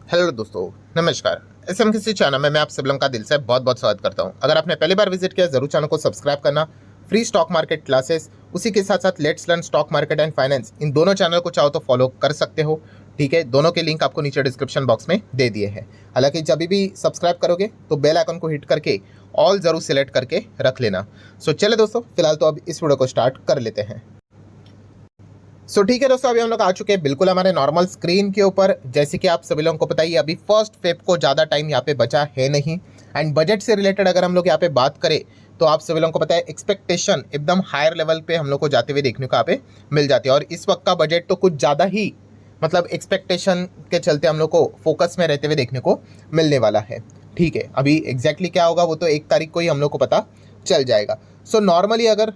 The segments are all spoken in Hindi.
हेलो दोस्तों, नमस्कार। एसएमकेसी चैनल में मैं आप सब लोगों का दिल से बहुत बहुत स्वागत करता हूं। अगर आपने पहली बार विजिट किया जरूर चैनल को सब्सक्राइब करना। फ्री स्टॉक मार्केट क्लासेस, उसी के साथ साथ let's learn stock market and finance, इन दोनों चैनल को चाहो तो फॉलो कर सकते हो। ठीक है, दोनों के लिंक आपको नीचे डिस्क्रिप्शन बॉक्स में दे दिए हैं। हालांकि जब भी सब्सक्राइब करोगे तो बेल आइकन को हिट करके ऑल जरूर सिलेक्ट करके रख लेना। सो चले दोस्तों, फिलहाल तो अब इस वीडियो को स्टार्ट कर लेते हैं। ठीक है दोस्तों, अभी हम लोग आ चुके हैं बिल्कुल हमारे नॉर्मल स्क्रीन के ऊपर। जैसे कि आप सभी लोगों को पता ही है, अभी 1 फेब को ज़्यादा टाइम यहाँ पे बचा है नहीं। एंड बजट से रिलेटेड अगर हम लोग यहाँ पे बात करें तो आप सभी लोगों को पता है एक्सपेक्टेशन एकदम हायर लेवल पे हम लोग को जाते हुए देखने को यहाँ पे मिल जाती है। और इस वक्त का बजट तो कुछ ज़्यादा ही मतलब एक्सपेक्टेशन के चलते हम लोग को फोकस में रहते हुए देखने को मिलने वाला है। ठीक है, अभी एग्जैक्टली क्या होगा वो तो 1 तारीख को ही हम लोग को पता चल जाएगा। नॉर्मली अगर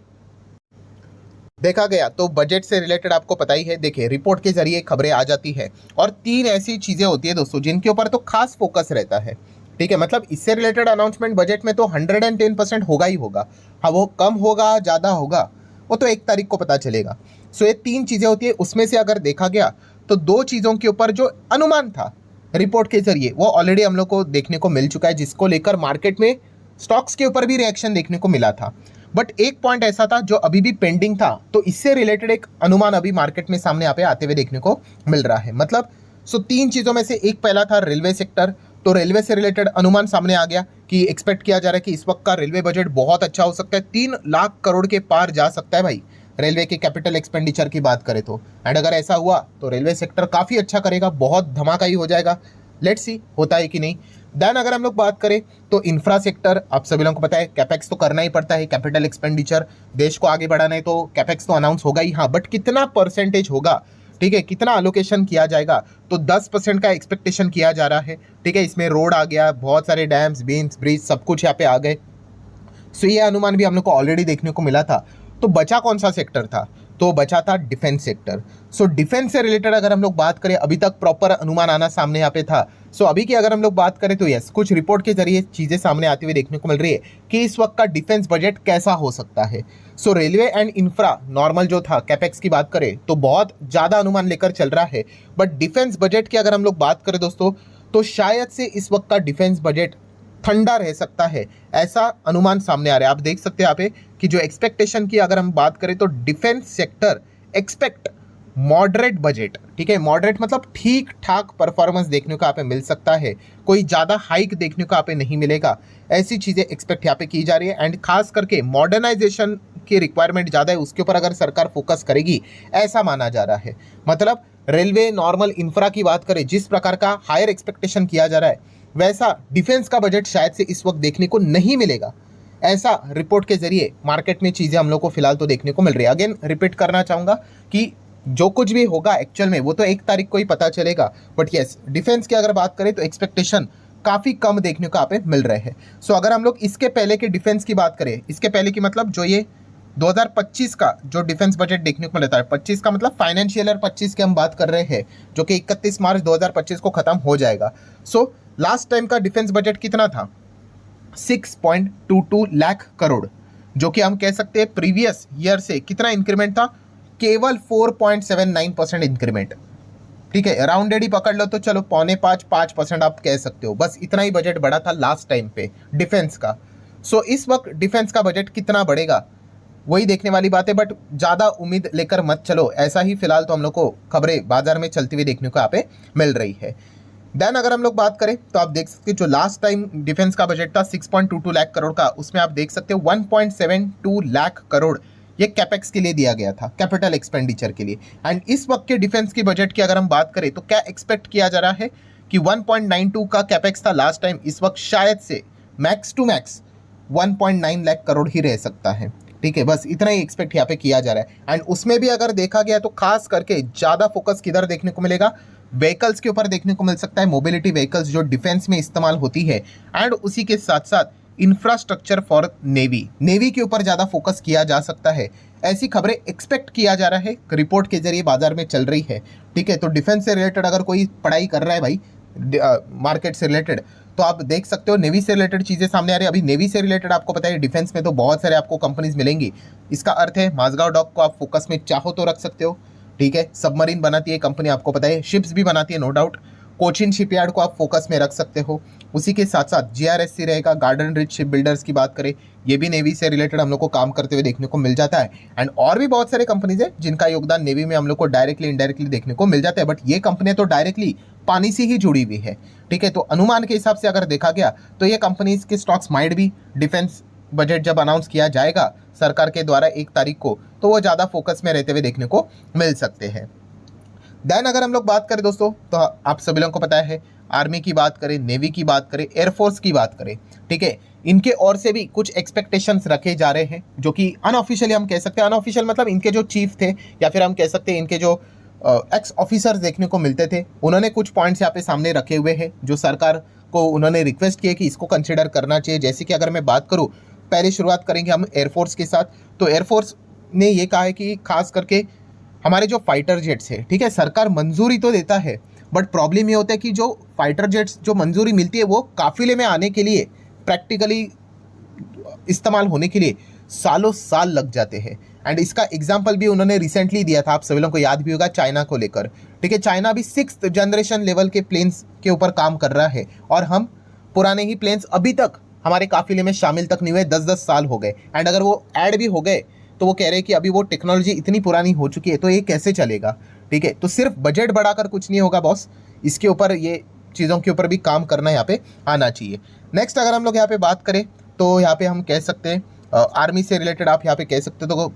देखा गया तो बजट से रिलेटेड आपको पता ही है, देखिए रिपोर्ट के जरिए खबरें आ जाती है और 3 ऐसी चीजें होती है दोस्तों जिनके ऊपर तो खास फोकस रहता है। ठीक है, मतलब इससे रिलेटेड अनाउंसमेंट बजट में तो 110% होगा ही होगा। हाँ, वो कम होगा ज़्यादा होगा वो तो 1 तारीख को पता चलेगा। ये 3 चीज़ें होती है। उसमें से अगर देखा गया तो 2 चीज़ों के ऊपर जो अनुमान था रिपोर्ट के जरिए वो ऑलरेडी हम लोग को देखने को मिल चुका है, जिसको लेकर मार्केट में स्टॉक्स के ऊपर भी रिएक्शन देखने को मिला था। बट एक पॉइंट ऐसा था जो अभी भी पेंडिंग था, तो इससे रिलेटेड एक अनुमान अभी मार्केट में सामने यहाँ पे आते हुए देखने को मिल रहा है। मतलब 3 चीज़ों में से एक पहला था रेलवे सेक्टर। तो रेलवे से रिलेटेड अनुमान सामने आ गया कि एक्सपेक्ट किया जा रहा है कि इस वक्त का रेलवे बजट बहुत अच्छा हो सकता है, 3 लाख करोड़ के पार जा सकता है भाई, रेलवे के कैपिटल एक्सपेंडिचर की बात करें तो। एंड अगर ऐसा हुआ तो रेलवे सेक्टर काफ़ी अच्छा करेगा, बहुत धमाका ही हो जाएगा। लेट्स सी होता है कि नहीं। देन अगर हम लोग बात करें तो इंफ्रा सेक्टर, आप सभी लोगों को पता है कैपेक्स तो करना ही पड़ता है, कैपिटल एक्सपेंडिचर, देश को आगे बढ़ाना है तो कैपेक्स तो अनाउंस होगा ही। हाँ, बट कितना परसेंटेज होगा, ठीक है, कितना अलोकेशन किया जाएगा, तो 10% का एक्सपेक्टेशन किया जा रहा है। ठीक है, इसमें रोड आ गया, बहुत सारे डैम्स, बीम्स, ब्रिज सब कुछ यहाँ पे आ गए। ये अनुमान भी हम लोग को ऑलरेडी देखने को मिला था। तो बचा कौन सा सेक्टर था, तो बचा था डिफेंस सेक्टर। डिफेंस से रिलेटेड अगर हम लोग बात करें, अभी तक प्रॉपर अनुमान आना सामने यहाँ पे था। अभी की अगर हम लोग बात करें तो यस, कुछ रिपोर्ट के जरिए चीजें सामने आती हुई देखने को मिल रही है कि इस वक्त का डिफेंस बजट कैसा हो सकता है। रेलवे एंड इंफ्रा नॉर्मल जो था कैपेक्स की बात करें तो बहुत ज्यादा अनुमान लेकर चल रहा है। बट डिफेंस बजट की अगर हम लोग बात करें दोस्तों, तो शायद से इस वक्त का डिफेंस बजट ठंडा रह सकता है, ऐसा अनुमान सामने आ रहा है। आप देख सकते हैं यहाँ पे कि जो एक्सपेक्टेशन की अगर हम बात करें तो defence sector expect moderate budget. ठीक है, मॉडरेट मतलब ठीक ठाक परफॉर्मेंस देखने को यहाँ पे मिल सकता है, कोई ज़्यादा हाइक देखने को यहाँ पे नहीं मिलेगा। ऐसी चीज़ें एक्सपेक्ट यहाँ पे की जा रही है। एंड खास करके मॉडर्नाइजेशन की रिक्वायरमेंट ज़्यादा है, उसके ऊपर अगर सरकार फोकस करेगी ऐसा माना जा रहा है। मतलब रेलवे नॉर्मल इंफ्रा की बात करें, जिस प्रकार का हायर एक्सपेक्टेशन किया जा रहा है वैसा डिफेंस का बजट शायद से इस वक्त देखने को नहीं मिलेगा। ऐसा रिपोर्ट के जरिए मार्केट में चीज़ें हम लोग को फिलहाल तो देखने को मिल रही है। अगेन रिपीट करना चाहूँगा कि जो कुछ भी होगा एक्चुअल में वो तो 1 तारीख को ही पता चलेगा। बट यस, डिफेंस की अगर बात करें तो एक्सपेक्टेशन काफ़ी कम देखने को यहाँ पे मिल रहे हैं। अगर हम लोग इसके पहले के डिफेंस की बात करें, इसके पहले की मतलब जो ये 2025 का जो डिफेंस बजट देखने को मिलता है, 25 का मतलब फाइनेंशियल ईयर 25 की हम बात कर रहे हैं, जो कि 31 मार्च 2025 को खत्म हो जाएगा। लास्ट टाइम का डिफेंस बजट कितना था, 6.22 लाख करोड़, जो कि हम कह सकते हैं प्रीवियस ईयर से कितना इंक्रीमेंट था, केवल 4.79% इंक्रीमेंट। ठीक है, राउंडेड ही पकड़ लो तो चलो 4.5% आप कह सकते हो, बस इतना ही बजट बढ़ा था लास्ट टाइम पे डिफेंस का। इस वक्त डिफेंस का बजट कितना बढ़ेगा वही देखने वाली बात है। बट ज़्यादा उम्मीद लेकर मत चलो, ऐसा ही फिलहाल तो हम लोग को खबरें बाजार में चलती हुई देखने को यहाँ पे मिल रही है। देन अगर हम लोग बात करें तो आप देख सकते हैं जो लास्ट टाइम डिफेंस का बजट था 6.22 लाख करोड़ का, उसमें आप देख सकते हो 1.72 लाख करोड़ ये कैपेक्स के लिए दिया गया था, कैपिटल एक्सपेंडिचर के लिए। एंड इस वक्त के डिफेंस की बजट की अगर हम बात करें तो क्या एक्सपेक्ट किया जा रहा है कि 1.92 का कैपेक्स था लास्ट टाइम, इस वक्त शायद से max to max 1.9 lakh crore ही रह सकता है। ठीक है, बस इतना ही एक्सपेक्ट यहाँ पे किया जा रहा है। एंड उसमें भी अगर देखा गया तो खास करके ज़्यादा फोकस किधर देखने को मिलेगा, व्हीकल्स के ऊपर देखने को मिल सकता है, मोबिलिटी व्हीकल्स जो डिफेंस में इस्तेमाल होती है। एंड उसी के साथ साथ इंफ्रास्ट्रक्चर फॉर नेवी के ऊपर ज़्यादा फोकस किया जा सकता है, ऐसी खबरें एक्सपेक्ट किया जा रहा है, रिपोर्ट के जरिए बाजार में चल रही है। ठीक है, तो डिफेंस से रिलेटेड अगर कोई पढ़ाई कर रहा है भाई मार्केट से रिलेटेड, तो आप देख सकते हो नेवी से रिलेटेड चीज़ें सामने आ रही है। अभी नेवी से रिलेटेड आपको पता है डिफेंस में तो बहुत सारे आपको कंपनीज मिलेंगी। इसका अर्थ है माझगांव डॉक को आप फोकस में चाहो तो रख सकते हो। ठीक है, सबमरीन बनाती है कंपनी, आपको पता है शिप्स भी बनाती है नो डाउट। कोचिन शिपयार्ड को आप फोकस में रख सकते हो। उसी के साथ साथ GRSC रहेगा, गार्डन रिच शिप बिल्डर्स की बात करें, ये भी नेवी से रिलेटेड हम लोग को काम करते हुए देखने को मिल जाता है। एंड और भी बहुत सारे कंपनीज है जिनका योगदान नेवी में हम लोग को डायरेक्टली इनडायरेक्टली देखने को मिल जाता है, बट ये कंपनियां तो डायरेक्टली पानी से ही जुड़ी हुई है। ठीक है, तो अनुमान के हिसाब से अगर देखा गया तो ये कंपनीज के स्टॉक्स माइट भी डिफेंस बजट जब अनाउंस किया जाएगा सरकार के द्वारा 1 तारीख को, तो वो ज़्यादा फोकस में रहते हुए देखने को मिल सकते हैं। देन अगर हम लोग बात करें दोस्तों, तो आप सभी लोगों को पता है, आर्मी की बात करें, नेवी की बात करें, एयरफोर्स की बात करें, ठीक है, इनके और से भी कुछ एक्सपेक्टेशंस रखे जा रहे हैं जो कि अनऑफिशियली हम कह सकते हैं। अनऑफिशियल मतलब इनके जो चीफ थे या फिर हम कह सकते हैं इनके जो एक्स ऑफिसर्स देखने को मिलते थे, उन्होंने कुछ पॉइंट्स यहाँ पे सामने रखे हुए हैं जो सरकार को उन्होंने रिक्वेस्ट किए कि इसको कंसिडर करना चाहिए। जैसे कि अगर मैं बात करूँ, पहले शुरुआत करेंगे हम एयरफोर्स के साथ, तो एयरफोर्स ने ये कहा है कि खास करके हमारे जो फाइटर जेट्स है, ठीक है, सरकार मंजूरी तो देता है, बट प्रॉब्लम ये होता है कि जो फाइटर जेट्स जो मंजूरी मिलती है वो काफिले में आने के लिए, प्रैक्टिकली इस्तेमाल होने के लिए सालों साल लग जाते हैं। एंड इसका एग्जाम्पल भी उन्होंने रिसेंटली दिया था, आप सभी लोगों को याद भी होगा, चाइना को लेकर। ठीक है, चाइना भी 6th जनरेशन लेवल के प्लेन्स के ऊपर काम कर रहा है और हम पुराने ही प्लेन्स अभी तक हमारे काफिले में शामिल तक नहीं हुए, 10-10 साल हो गए। एंड अगर वो ऐड भी हो गए तो वो कह रहे हैं कि अभी वो टेक्नोलॉजी इतनी पुरानी हो चुकी है, तो ये कैसे चलेगा। ठीक है, तो सिर्फ बजट बढ़ाकर कुछ नहीं होगा बॉस, इसके ऊपर ये चीज़ों के ऊपर भी काम करना यहाँ पे आना चाहिए। नेक्स्ट अगर हम लोग यहाँ पे बात करें तो यहाँ पे हम कह सकते हैं आर्मी से रिलेटेड, आप यहाँ पे कह सकते हो, तो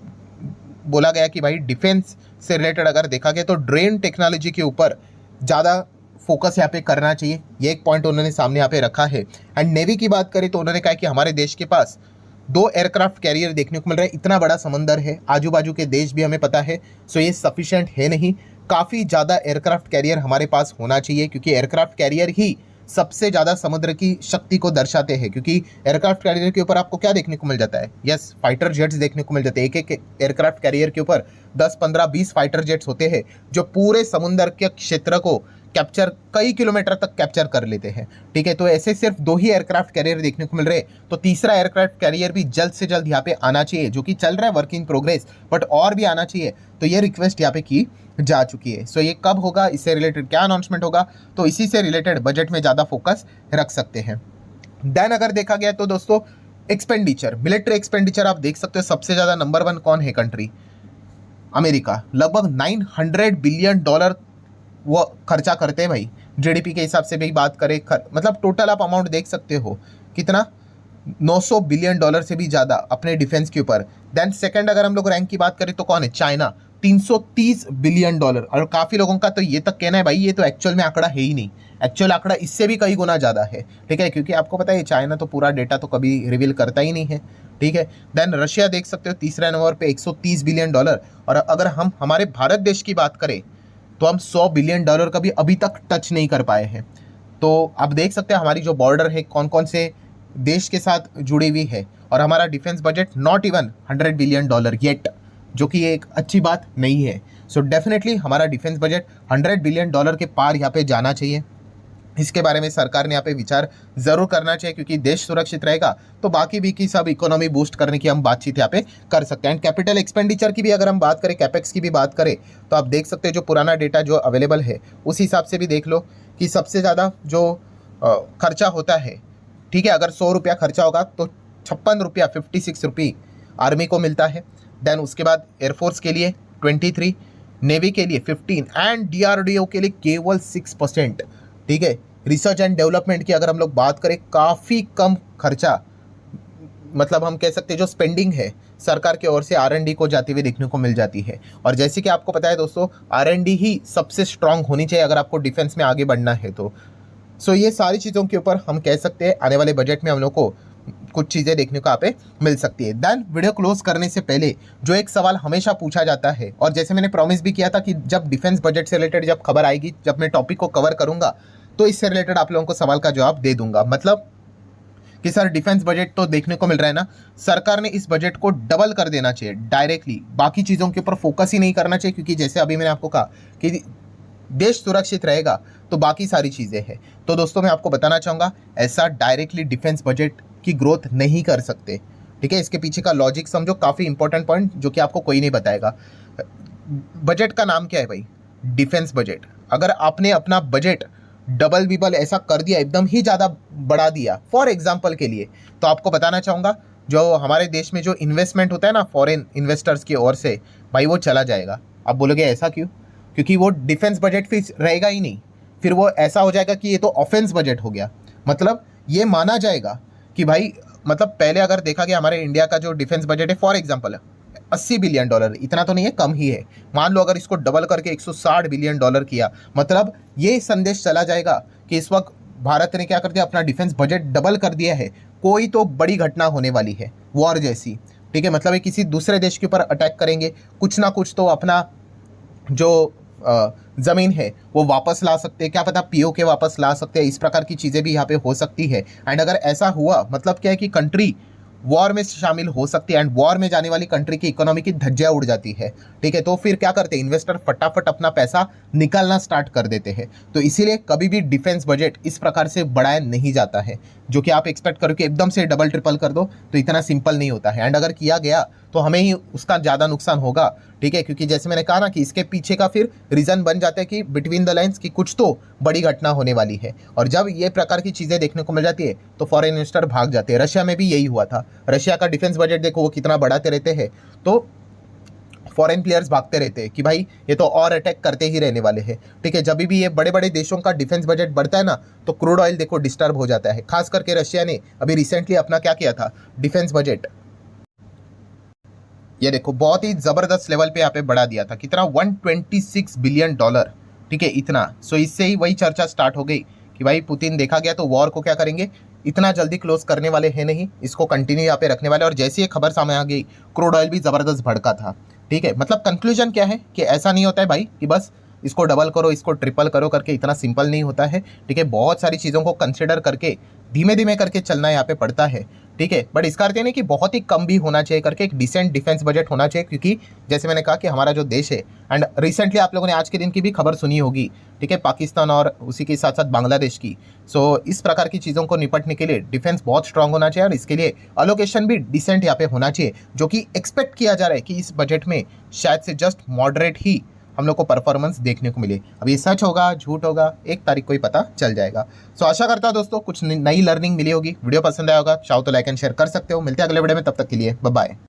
बोला गया कि भाई डिफेंस से रिलेटेड अगर देखा गया तो ड्रोन टेक्नोलॉजी के ऊपर ज़्यादा फोकस यहाँ पे करना चाहिए, ये एक पॉइंट उन्होंने सामने यहाँ पे रखा है। एंड नेवी की बात करें तो उन्होंने कहा कि हमारे देश के पास 2 एयरक्राफ्ट कैरियर देखने को मिल रहा है, इतना बड़ा समंदर है, आजू बाजू के देश भी हमें पता है, सो ये सफिशिएंट है नहीं, काफ़ी ज़्यादा एयरक्राफ्ट कैरियर हमारे पास होना चाहिए, क्योंकि एयरक्राफ्ट कैरियर ही सबसे ज़्यादा समुद्र की शक्ति को दर्शाते हैं। क्योंकि एयरक्राफ्ट कैरियर के ऊपर आपको क्या देखने को मिल जाता है, यस, फाइटर जेट्स देखने को मिल जाते हैं। एक एयरक्राफ्ट कैरियर के ऊपर 10, 15, 20 फाइटर जेट्स होते हैं जो पूरे समुद्र के क्षेत्र को कैप्चर, कई किलोमीटर तक कैप्चर कर लेते हैं। ठीक है, तो ऐसे सिर्फ 2 ही एयरक्राफ्ट कैरियर देखने को मिल रहे हैं, तो तीसरा एयरक्राफ्ट कैरियर भी जल्द से जल्द यहाँ पे आना चाहिए, जो कि चल रहा है, वर्क इन प्रोग्रेस, बट और भी आना चाहिए। तो ये रिक्वेस्ट यहाँ पे की जा चुकी है। सो ये कब होगा, इससे रिलेटेड क्या अनाउंसमेंट होगा, तो इसी से रिलेटेड बजट में ज़्यादा फोकस रख सकते हैं। देन अगर देखा गया तो दोस्तों एक्सपेंडिचर, मिलिट्री एक्सपेंडिचर आप देख सकते हो, सबसे ज़्यादा नंबर 1 कौन है कंट्री, अमेरिका, लगभग $900 बिलियन वो खर्चा करते हैं भाई। जीडीपी के हिसाब से भी बात करें, मतलब टोटल आप अमाउंट देख सकते हो कितना, $900 बिलियन से भी ज़्यादा अपने डिफेंस के ऊपर। देन सेकंड अगर हम लोग रैंक की बात करें तो कौन है, चाइना, $330 बिलियन। और काफ़ी लोगों का तो ये तक कहना है भाई ये तो एक्चुअल में आंकड़ा है ही नहीं, एक्चुअल आंकड़ा इससे भी कई गुना ज़्यादा है। ठीक है, क्योंकि आपको पता है चाइना तो पूरा डेटा तो कभी रिवील करता ही नहीं है। ठीक है, देन रशिया देख सकते हो तीसरे नंबर पे $130 बिलियन। और अगर हम हमारे भारत देश की बात करें तो हम $100 बिलियन का भी अभी तक टच नहीं कर पाए हैं। तो आप देख सकते हैं हमारी जो बॉर्डर है कौन कौन से देश के साथ जुड़ी हुई है, और हमारा defence budget not even $100 billion yet, जो कि एक अच्छी बात नहीं है। सो डेफिनेटली हमारा डिफेंस बजट $100 बिलियन के पार यहाँ पे जाना चाहिए। इसके बारे में सरकार ने यहाँ पे विचार ज़रूर करना चाहिए, क्योंकि देश सुरक्षित रहेगा तो बाकी भी की सब इकोनॉमी बूस्ट करने की हम बातचीत यहाँ पे कर सकते हैं। एंड कैपिटल एक्सपेंडिचर की भी अगर हम बात करें, कैपेक्स की भी बात करें, तो आप देख सकते हैं जो पुराना डेटा जो अवेलेबल है उस हिसाब से भी देख लो कि सबसे ज़्यादा जो खर्चा होता है, ठीक है, अगर ₹100 खर्चा होगा तो ₹56, 56 रुपये आर्मी को मिलता है। देन उसके बाद एयरफोर्स के लिए 23, नेवी के लिए 15 एंड DRDO के लिए केवल 6%। ठीक है, रिसर्च एंड डेवलपमेंट की अगर हम लोग बात करें, काफ़ी कम खर्चा, मतलब हम कह सकते हैं जो स्पेंडिंग है सरकार की ओर से R&D को जाती हुई देखने को मिल जाती है। और जैसे कि आपको पता है दोस्तों, R&D ही सबसे स्ट्रांग होनी चाहिए अगर आपको डिफेंस में आगे बढ़ना है तो। सो ये सारी चीज़ों के ऊपर हम कह सकते हैं आने वाले बजट में हम लोग को कुछ चीज़ें देखने को यहाँ पे मिल सकती है। देन वीडियो क्लोज करने से पहले जो एक सवाल हमेशा पूछा जाता है, और जैसे मैंने प्रॉमिस भी किया था कि जब डिफेंस बजट से रिलेटेड जब खबर आएगी, जब मैं टॉपिक को कवर करूंगा तो इससे रिलेटेड आप लोगों को सवाल का जवाब दे दूंगा। मतलब कि सर डिफेंस बजट तो देखने को मिल रहा है ना, सरकार ने इस बजट को डबल कर देना चाहिए डायरेक्टली, बाकी चीज़ों के ऊपर फोकस ही नहीं करना चाहिए, क्योंकि जैसे अभी मैंने आपको कहा कि देश सुरक्षित रहेगा तो बाकी सारी चीज़ें हैं। तो दोस्तों मैं आपको बताना चाहूँगा, ऐसा डायरेक्टली डिफेंस बजट की ग्रोथ नहीं कर सकते। ठीक है, इसके पीछे का लॉजिक समझो, काफ़ी इंपॉर्टेंट पॉइंट जो कि आपको कोई नहीं बताएगा। बजट का नाम क्या है भाई, डिफेंस बजट। अगर आपने अपना बजट डबल बिबल ऐसा कर दिया, एकदम ही ज़्यादा बढ़ा दिया फॉर एग्जाम्पल के लिए, तो आपको बताना चाहूँगा जो हमारे देश में जो इन्वेस्टमेंट होता है ना फॉरेन इन्वेस्टर्स की ओर से, भाई वो चला जाएगा। आप बोलोगे ऐसा क्यों? क्योंकि वो डिफेंस बजट फिर रहेगा ही नहीं, फिर वो ऐसा हो जाएगा कि ये तो ऑफेंस बजट हो गया। मतलब ये माना जाएगा कि भाई, मतलब पहले अगर देखा गया हमारे इंडिया का जो डिफेंस बजट है फॉर एग्जाम्पल $80 बिलियन, इतना तो नहीं है, कम ही है। मान लो अगर इसको डबल करके $160 बिलियन किया, मतलब ये संदेश चला जाएगा कि इस वक्त भारत ने क्या कर दिया, अपना डिफेंस बजट डबल कर दिया है, कोई तो बड़ी घटना होने वाली है, वॉर जैसी। ठीक है, मतलब ये किसी दूसरे देश के ऊपर अटैक करेंगे, कुछ ना कुछ तो अपना जो ज़मीन है वो वापस ला सकते हैं, क्या पता पीओके वापस ला सकते हैं, इस प्रकार की चीज़ें भी यहाँ पे हो सकती है। एंड अगर ऐसा हुआ मतलब क्या है कि कंट्री वॉर में शामिल हो सकती है, एंड वॉर में जाने वाली कंट्री की इकोनॉमी की धज्जियां उड़ जाती है। ठीक है, तो फिर क्या करते हैं, इन्वेस्टर फटाफट अपना पैसा निकालना स्टार्ट कर देते हैं। तो इसीलिए कभी भी डिफेंस बजट इस प्रकार से बढ़ाया नहीं जाता है, जो कि आप एक्सपेक्ट करो कि एकदम से डबल ट्रिपल कर दो, तो इतना सिंपल नहीं होता है। एंड अगर किया गया तो हमें ही उसका ज़्यादा नुकसान होगा। ठीक है, क्योंकि जैसे मैंने कहा ना कि इसके पीछे का फिर रीज़न बन जाता है कि बिटवीन द लाइन्स की कुछ तो बड़ी घटना होने वाली है, और जब ये प्रकार की चीज़ें देखने को मिल जाती है तो फॉरेन इन्वेस्टर भाग जाते हैं। रशिया में भी यही हुआ था, रशिया का डिफेंस बजट देखो वो कितना बढ़ाते रहते हैं, तो फॉरेन प्लेयर्स भागते रहते हैं कि भाई ये तो और अटैक करते ही रहने वाले हैं। ठीक है, जब भी ये बड़े बड़े देशों का डिफेंस बजट बढ़ता है ना, तो क्रूड ऑयल देखो डिस्टर्ब हो जाता है। खास करके रशिया ने अभी रिसेंटली अपना क्या किया था, डिफेंस बजट, ये देखो बहुत ही ज़बरदस्त लेवल पे यहाँ पे बढ़ा दिया था, कितना $126 बिलियन। ठीक है, इतना। सो इससे ही वही चर्चा स्टार्ट हो गई कि भाई पुतिन देखा गया तो वॉर को क्या करेंगे, इतना जल्दी क्लोज करने वाले हैं नहीं, इसको कंटिन्यू यहाँ पे रखने वाले। और जैसे ये खबर सामने आ गई, क्रूड ऑयल भी ज़बरदस्त भड़का था। ठीक है, मतलब कंक्लूजन क्या है कि ऐसा नहीं होता है भाई कि बस इसको डबल करो इसको ट्रिपल करो करके, इतना सिंपल नहीं होता है। ठीक है, बहुत सारी चीज़ों को कंसिडर करके धीमे धीमे करके चलना यहाँ पे पड़ता है। ठीक है, बट इसका अर्थ ये नहीं कि बहुत ही कम भी होना चाहिए करके, एक डिसेंट डिफेंस बजट होना चाहिए, क्योंकि जैसे मैंने कहा कि हमारा जो देश है, एंड रिसेंटली आप लोगों ने आज के दिन की भी खबर सुनी होगी, ठीक है, पाकिस्तान और उसी के साथ साथ बांग्लादेश की। सो इस प्रकार की चीज़ों को निपटने के लिए डिफेंस बहुत स्ट्रांग होना चाहिए, और इसके लिए अलोकेशन भी डिसेंट यहाँ पे होना चाहिए, जो कि एक्सपेक्ट किया जा रहा है कि इस बजट में शायद से जस्ट मॉडरेट ही हम लोग को परफॉर्मेंस देखने को मिले। अब ये सच होगा झूठ होगा 1 तारीख को ही पता चल जाएगा। सो आशा करता हूं दोस्तों कुछ नई लर्निंग मिली होगी। वीडियो पसंद आया होगा, चाहो तो लाइक एंड शेयर कर सकते हो। मिलते हैं अगले वीडियो में, तब तक के लिए बाय बाय।